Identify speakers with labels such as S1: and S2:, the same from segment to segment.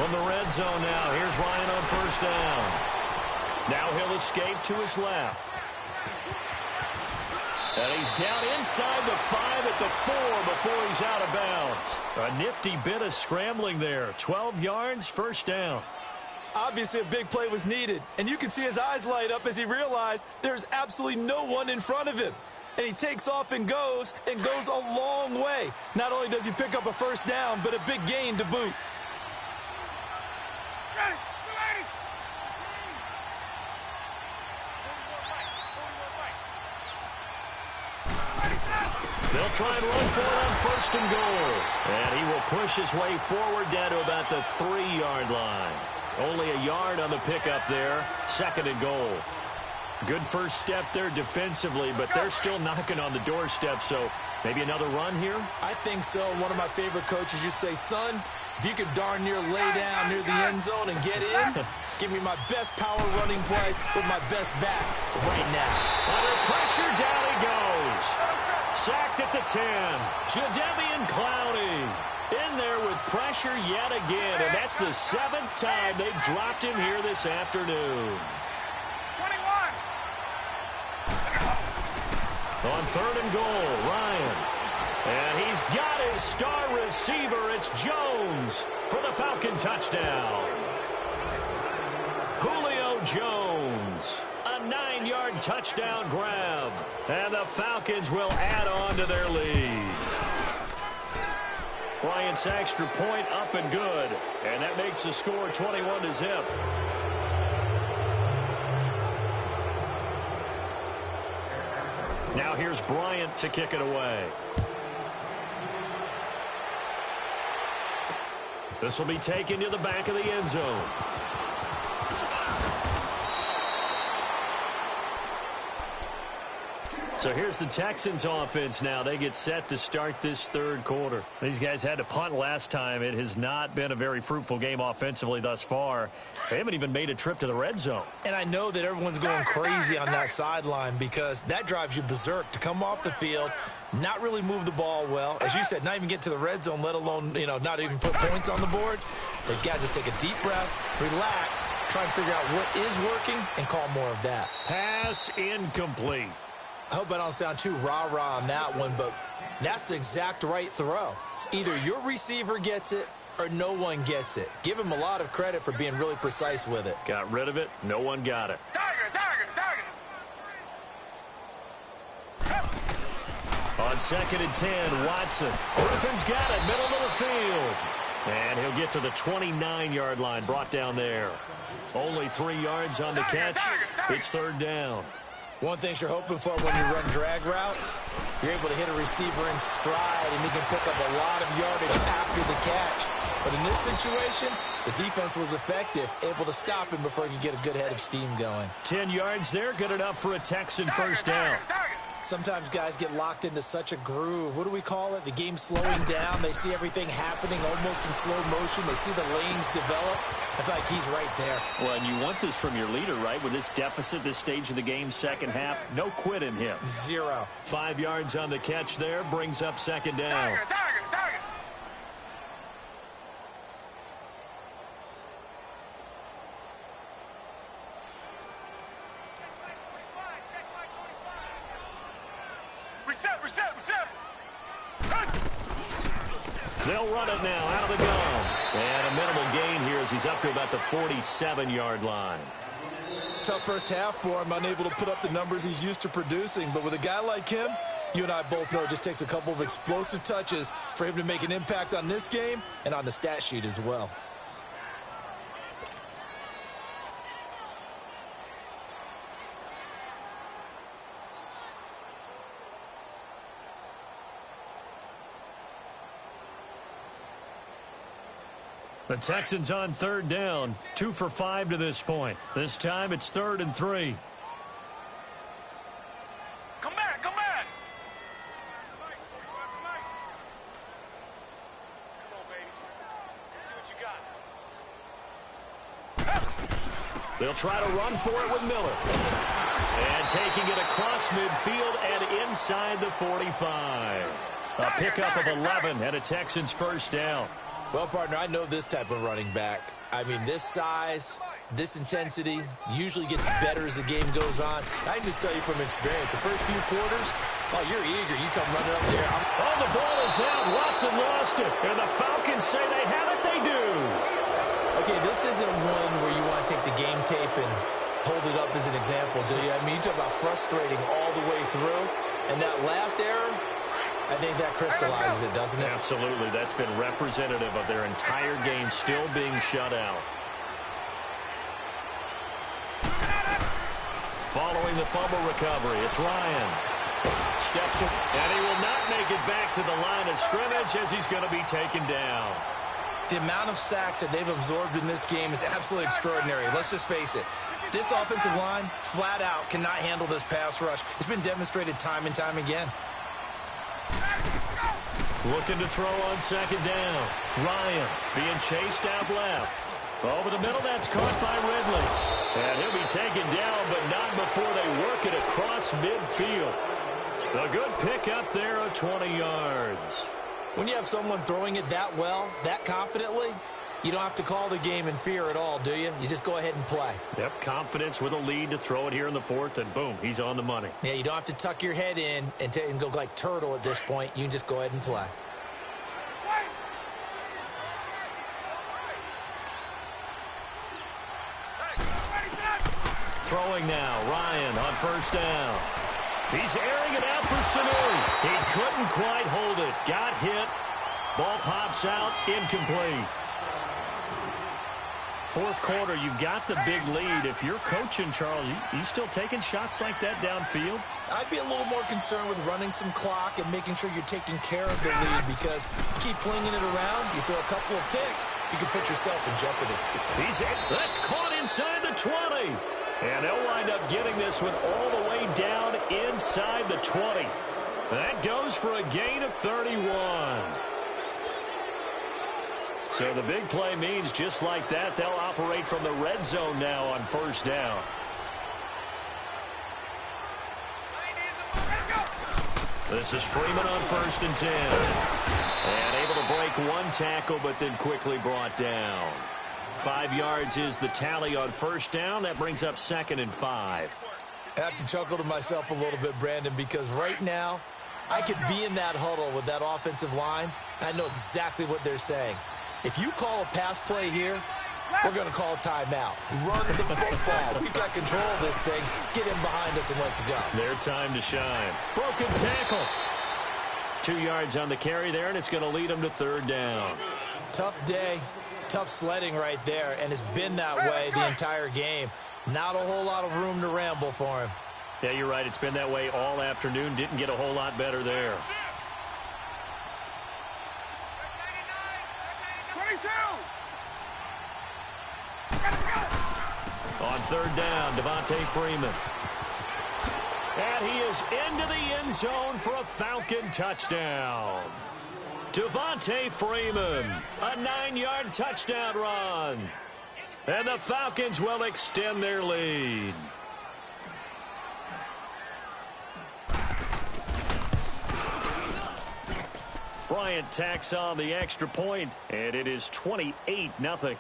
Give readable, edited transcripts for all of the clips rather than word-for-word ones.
S1: From the red zone now, here's Ryan on first down. Now he'll escape to his left. And he's down inside the 5 at the 4 before he's out of bounds. A nifty bit of scrambling there. 12 yards, first down.
S2: Obviously, a big play was needed, and you can see his eyes light up as he realized there's absolutely no one in front of him. And he takes off and goes a long way. Not only does he pick up a first down, but a big gain to boot.
S1: They'll try and run for it on first and goal. And he will push his way forward down to about the 3-yard line. Only a yard on the pickup there. Second and goal. Good first step there defensively, but they're still knocking on the doorstep, so maybe another run here?
S2: I think so. One of my favorite coaches used to say, son, if you can darn near lay down near the end zone and get in, give me my best power running play with my best back right now.
S1: Under pressure, down he goes. Sacked at the 10. Jadeveon Clowney in there with pressure yet again, and that's the 7th time they've dropped him here this afternoon.
S3: 21.
S1: On third and goal, Ryan. And he's got his star receiver. It's Jones for the Falcon touchdown. Julio Jones. A 9-yard touchdown grab. And the Falcons will add on to their lead. Bryant's extra point up and good. And that makes the score 21-0. Now here's Bryant to kick it away. This will be taken to the back of the end zone. So here's the Texans offense now. They get set to start this third quarter. These guys had to punt last time. It has not been a very fruitful game offensively thus far. They haven't even made a trip to the red zone.
S2: And I know that everyone's going crazy on that sideline because that drives you berserk to come off the field, not really move the ball well. As you said, not even get to the red zone, let alone, not even put points on the board. They've got to just take a deep breath, relax, try and figure out what is working, and call more of that.
S1: Pass incomplete.
S2: I hope I don't sound too rah-rah on that one, but that's the exact right throw. Either your receiver gets it or no one gets it. Give him a lot of credit for being really precise with it.
S1: Got rid of it. No one got it. On second and 10, Watson. Griffin's got it, middle of the field. And he'll get to the 29-yard line, brought down there. Only 3 yards on the catch. It's third down.
S2: One thing you're hoping for when you run drag routes, you're able to hit a receiver in stride, and he can pick up a lot of yardage after the catch. But in this situation, the defense was effective, able to stop him before he could get a good head of steam going.
S1: 10 yards there, good enough for a Texan first down.
S2: Sometimes guys get locked into such a groove. What do we call it? The game slowing down. They see everything happening almost in slow motion. They see the lanes develop. I feel like he's right there.
S1: Well, and you want this from your leader, right? With this deficit, this stage of the game, second half, no quit in him.
S2: 0.
S1: 5 yards on the catch there, brings up second down. They'll run it now out of the gun. And a minimal gain here as he's up to about the 47-yard line.
S2: Tough first half for him, unable to put up the numbers he's used to producing. But with a guy like him, you and I both know it just takes a couple of explosive touches for him to make an impact on this game and on the stat sheet as well.
S1: The Texans on third down, 2 for 5 to this point. This time it's 3rd and 3.
S3: Come back, come back. Come on, baby. Let's see what you got.
S1: They'll try to run for it with Miller. And taking it across midfield and inside the 45. A pickup of 11 and a Texans first down.
S2: Well, partner, I know this type of running back. I mean, this size, this intensity usually gets better as the game goes on. I can just tell you from experience, the first few quarters, oh, you're eager. You come running up there.
S1: Oh, the ball is out. Watson lost it. And the Falcons say they have it. They do.
S2: Okay, this isn't one where you want to take the game tape and hold it up as an example, do you? I mean, you talk about frustrating all the way through. And that last error, I think that crystallizes it, doesn't it?
S1: Absolutely. That's been representative of their entire game still being shut out. Following the fumble recovery, it's Ryan. Steps in, and he will not make it back to the line of scrimmage as he's going to be taken down.
S2: The amount of sacks that they've absorbed in this game is absolutely extraordinary. Let's just face it. This offensive line, flat out, cannot handle this pass rush. It's been demonstrated time and time again.
S1: Looking to throw on second down. Ryan being chased out left. Over the middle, that's caught by Ridley. And he'll be taken down, but not before they work it across midfield. A good pickup there of 20 yards.
S2: When you have someone throwing it that well, that confidently, you don't have to call the game in fear at all, do you? You just go ahead and play.
S1: Yep, confidence with a lead to throw it here in the fourth, and boom, he's on the money.
S2: Yeah, you don't have to tuck your head in and go like turtle at this point. You can just go ahead and play.
S1: Throwing now, Ryan on first down. He's airing it out for Sanu. He couldn't quite hold it. Got hit. Ball pops out, incomplete. Fourth quarter, you've got the big lead. If you're coaching, Charles, you still taking shots like that downfield?
S2: I'd be a little more concerned with running some clock and making sure you're taking care of the lead, because you keep flinging it around, you throw a couple of picks, you can put yourself in jeopardy.
S1: That's caught inside the 20. And they'll wind up getting this one all the way down inside the 20. That goes for a gain of 31. So the big play means just like that, they'll operate from the red zone now on first down. This is Freeman on 1st and 10. And able to break one tackle, but then quickly brought down. 5 yards is the tally on first down. That brings up 2nd and 5.
S2: I have to chuckle to myself a little bit, Brandon, because right now I could be in that huddle with that offensive line. I know exactly what they're saying. If you call a pass play here, we're going to call a timeout. Run the football. We've got control of this thing. Get in behind us and let's go.
S1: Their time to shine. Broken tackle. 2 yards on the carry there, and it's going to lead them to 3rd down.
S2: Tough day. Tough sledding right there, and it's been that way the entire game. Not a whole lot of room to ramble for him.
S1: Yeah, you're right. It's been that way all afternoon. Didn't get a whole lot better there.
S3: 22.
S1: On 3rd down, Devontae Freeman. And he is into the end zone for a Falcon touchdown. Devontae Freeman, a 9-yard touchdown run. And the Falcons will extend their lead. Bryant tacks on the extra point, and it is 28-0.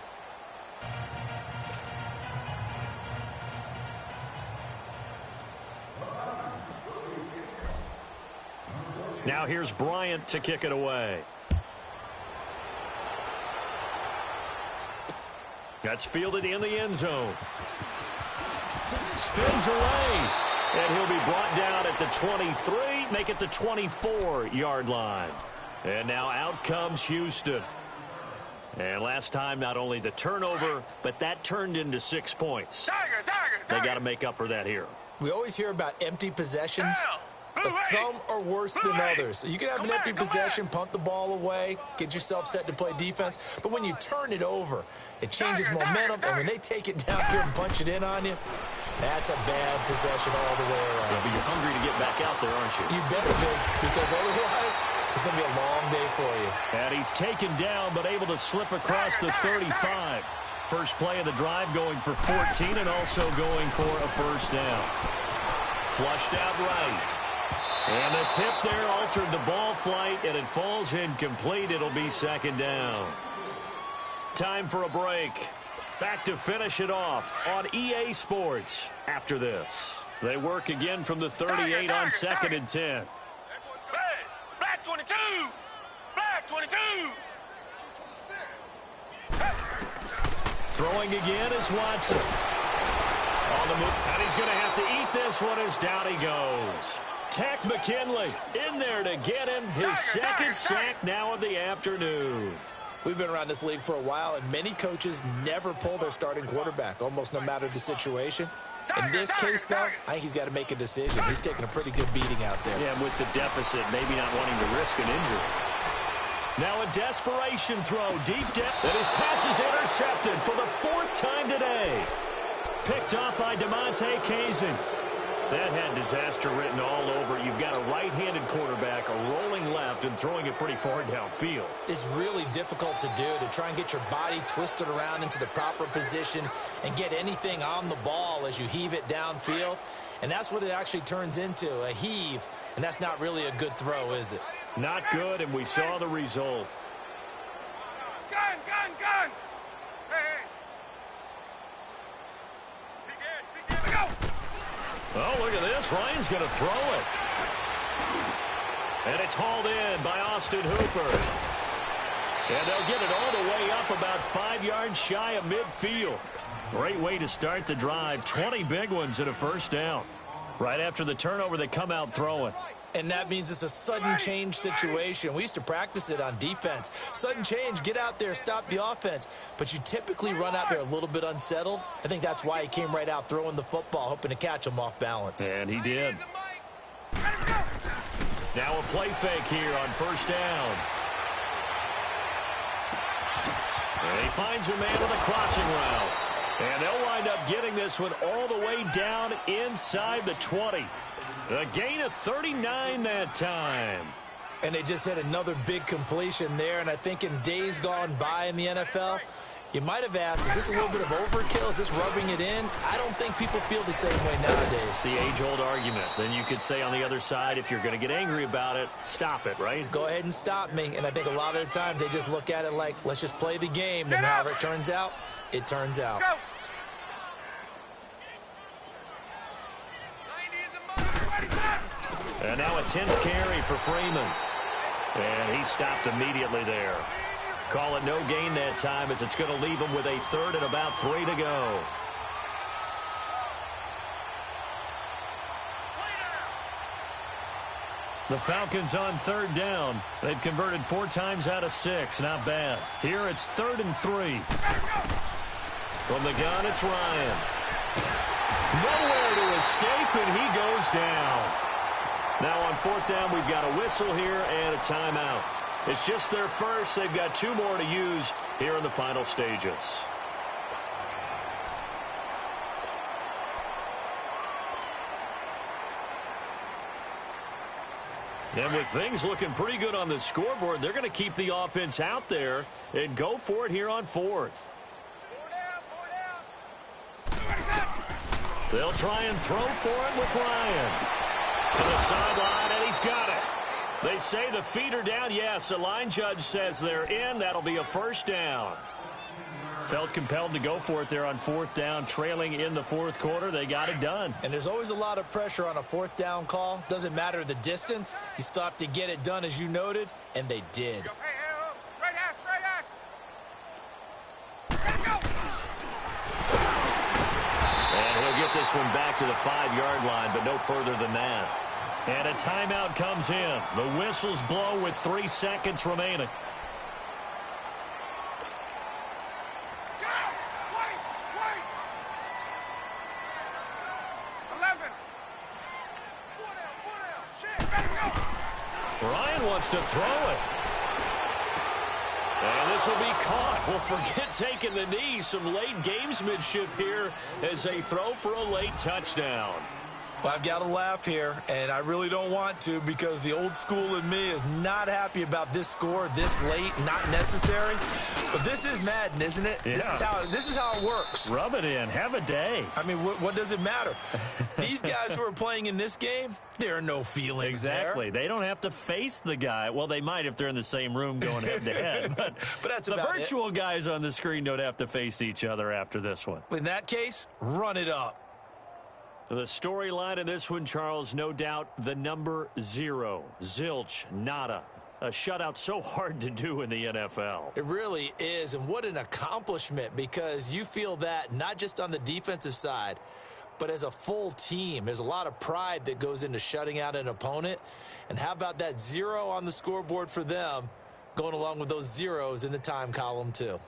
S1: Now here's Bryant to kick it away. That's fielded in the end zone. Spins away. And he'll be brought down at the 23, make it the 24-yard line. And now out comes Houston. And last time, not only the turnover, but that turned into 6 points. They got to make up for that here.
S2: We always hear about empty possessions, but some are worse than others. You can have an empty possession, punt the ball away, get yourself set to play defense. But when you turn it over, it changes momentum. And when they take it down here and punch it in on you, that's a bad possession all the way around.
S1: Yeah, but you're hungry to get back out there, aren't you?
S2: You better be, because otherwise it's going to be a long day for you.
S1: And he's taken down, but able to slip across the 35. First play of the drive going for 14 and also going for a first down. Flushed out right. And the tip there altered the ball flight, and it falls incomplete. It'll be 2nd down. Time for a break. Back to finish it off on EA Sports after this. They work again from the 38 on 2nd and 10.
S3: Black 22! Black 22!
S1: Throwing again is Watson. On the move, and he's going to have to eat this one as down he goes. Tech McKinley in there to get him his second sack now of the afternoon.
S2: We've been around this league for a while, and many coaches never pull their starting quarterback, almost no matter the situation. In this case, though, I think he's got to make a decision. He's taking a pretty good beating out there.
S1: Yeah, with the deficit, maybe not wanting to risk an injury. Now a desperation throw, deep depth, and his pass is intercepted for the 4th time today. Picked off by DeMonte Kazin. That had disaster written all over it. You've got a right-handed quarterback, a rolling left, and throwing it pretty far downfield.
S2: It's really difficult to do, to try and get your body twisted around into the proper position and get anything on the ball as you heave it downfield. And that's what it actually turns into, a heave. And that's not really a good throw, is it?
S1: Not good, and we saw the result.
S3: Gun! Hey! Begin! Go!
S1: Oh, look at this. Ryan's going to throw it. And it's hauled in by Austin Hooper. And they'll get it all the way up about 5 yards shy of midfield. Great way to start the drive. 20 big ones and a first down. Right after the turnover, they come out throwing.
S2: And that means it's a sudden change situation. We used to practice it on defense. Sudden change, get out there, stop the offense. But you typically run out there a little bit unsettled. I think that's why he came right out throwing the football, hoping to catch him off balance.
S1: And he did. Now a play fake here on first down. And he finds a man with a crossing route. And they'll wind up getting this one all the way down inside the 20. A gain of 39 that time.
S2: And they just had another big completion there. And I think in days gone by in the NFL, you might have asked, is this a little bit of overkill? Is this rubbing it in? I don't think people feel the same way nowadays.
S1: It's the age-old argument. Then you could say on the other side, if you're going to get angry about it, stop it, right?
S2: Go ahead and stop me. And I think a lot of the times they just look at it like, let's just play the game. And however it turns out, it turns out.
S3: Go!
S1: And now a 10th carry for Freeman. And he stopped immediately there. Call it no gain that time as it's going to leave him with a 3rd and about 3 to go. The Falcons on 3rd down. They've converted 4 times out of 6. Not bad. Here it's 3rd and 3. From the gun, it's Ryan. Nowhere to escape, and he goes down. Now on 4th down, we've got a whistle here and a timeout. It's just their first. They've got 2 more to use here in the final stages. And with things looking pretty good on the scoreboard, they're going to keep the offense out there and go for it here on 4th. They'll try and throw for it with Ryan. To the sideline, and he's got it. They say the feet are down. Yes, the line judge says they're in. That'll be a first down. Felt compelled to go for it there on 4th down, trailing in the 4th quarter. They got it done.
S2: And there's always a lot of pressure on a 4th down call. Doesn't matter the distance. You still have to get it done, as you noted, and they did.
S3: Straight ass!
S1: And he'll get this one back to the 5-yard line, but no further than that. And a timeout comes in. The whistles blow with 3 seconds remaining.
S3: Wait! 11. 4 down.
S1: Ryan wants to throw it. And this will be caught. Well, forget taking the knee. Some late gamesmanship here as they throw for a late touchdown.
S2: Well, I've got to laugh here, and I really don't want to because the old school in me is not happy about this score this late, not necessary. But this is Madden, isn't it?
S1: Yeah.
S2: This is how it works.
S1: Rub it in. Have a day.
S2: I mean, what does it matter? These guys who are playing in this game, there are no feelings
S1: Exactly.
S2: there.
S1: They don't have to face the guy. Well, they might if they're in the same room going head-to-head. But
S2: that's
S1: the
S2: about
S1: virtual guys on the screen don't have to face each other after this one.
S2: In that case, run it up.
S1: The storyline of this one, Charles, no doubt the number 0. Zilch, nada. A shutout so hard to do in the NFL.
S2: It really is, and what an accomplishment, because you feel that not just on the defensive side, but as a full team. There's a lot of pride that goes into shutting out an opponent. And how about that 0 on the scoreboard for them, going along with those zeros in the time column too?